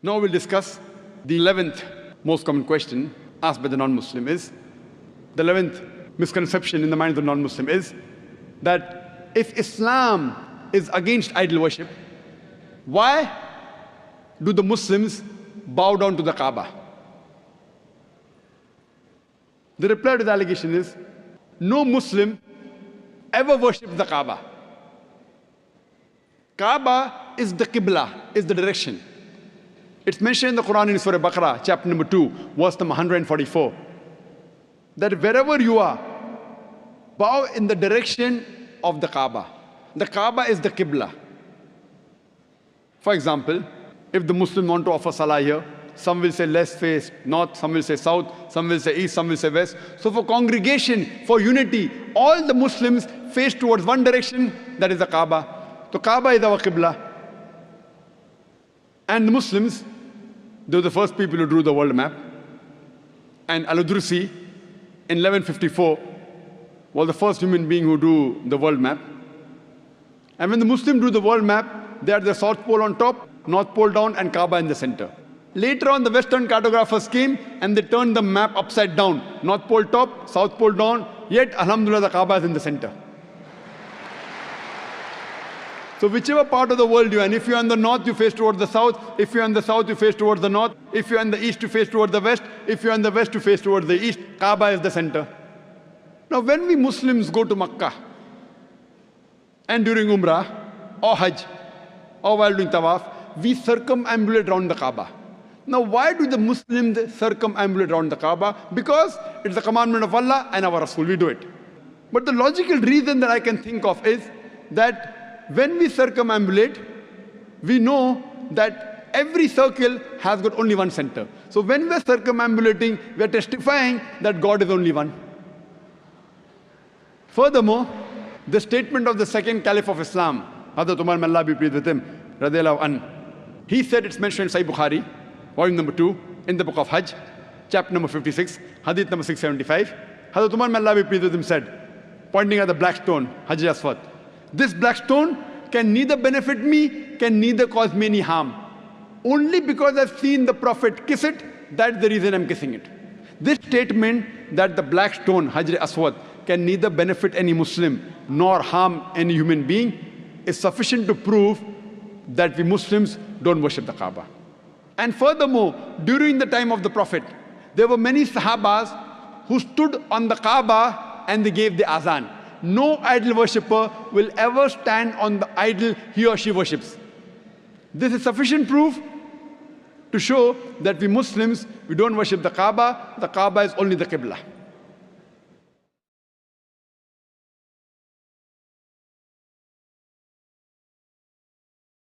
Now we'll discuss the 11th most common question asked by the non-Muslim is, the 11th misconception in the mind of the non-Muslim is that if Islam is against idol worship, why do the Muslims bow down to the Kaaba? The reply to the allegation is, no Muslim ever worshipped the Kaaba. Kaaba is the Qibla, is the direction. It's mentioned in the Quran in Surah Baqarah, chapter number 2, verse number 144, that wherever you are, bow in the direction of the Kaaba. The Kaaba is the Qibla. For example, if the Muslim want to offer salah here, some will say let's face north, some will say south, some will say east, some will say west. So for congregation, for unity, all the Muslims face towards one direction, that is the Kaaba. So Kaaba is our Qibla. And the Muslims, they were the first people who drew the world map. And Al-Udrusi in 1154 was the first human being who drew the world map. And when the Muslim drew the world map, they had the South Pole on top, North Pole down, and Kaaba in the center. Later on, the Western cartographers came and they turned the map upside down. North Pole top, South Pole down, yet Alhamdulillah the Kaaba is in the center. So whichever part of the world you're in, if you're in the north, you face towards the south. If you're in the south, you face towards the north. If you're in the east, you face towards the west. If you're in the west, you face towards the east. Kaaba is the center. Now when we Muslims go to Makkah, and during Umrah, or Hajj, or while doing Tawaf, we circumambulate around the Kaaba. Now why do the Muslims circumambulate around the Kaaba? Because it's the commandment of Allah and our Rasul, we do it. But the logical reason that I can think of is that when we circumambulate, we know that every circle has got only one center. So when we're circumambulating, we're testifying that God is only one. Furthermore, the statement of the second Caliph of Islam, Hazrat Umar, may Allah be pleased with him, radiyallahu anhu, he said, it's mentioned in Sahih Bukhari, volume number 2, in the book of Hajj, chapter number 56, hadith number 675. Hazrat Umar, may Allah be pleased with him, said, pointing at the black stone, Hajar Aswad, this black stone can neither benefit me, can neither cause me any harm. Only because I've seen the Prophet kiss it, that's the reason I'm kissing it. This statement that the black stone, Hajar Aswad, can neither benefit any Muslim nor harm any human being is sufficient to prove that we Muslims don't worship the Kaaba. And furthermore, during the time of the Prophet, there were many Sahabas who stood on the Kaaba and they gave the azan. No idol worshipper will ever stand on the idol he or she worships. This is sufficient proof to show that we Muslims, we don't worship the Kaaba is only the Qibla.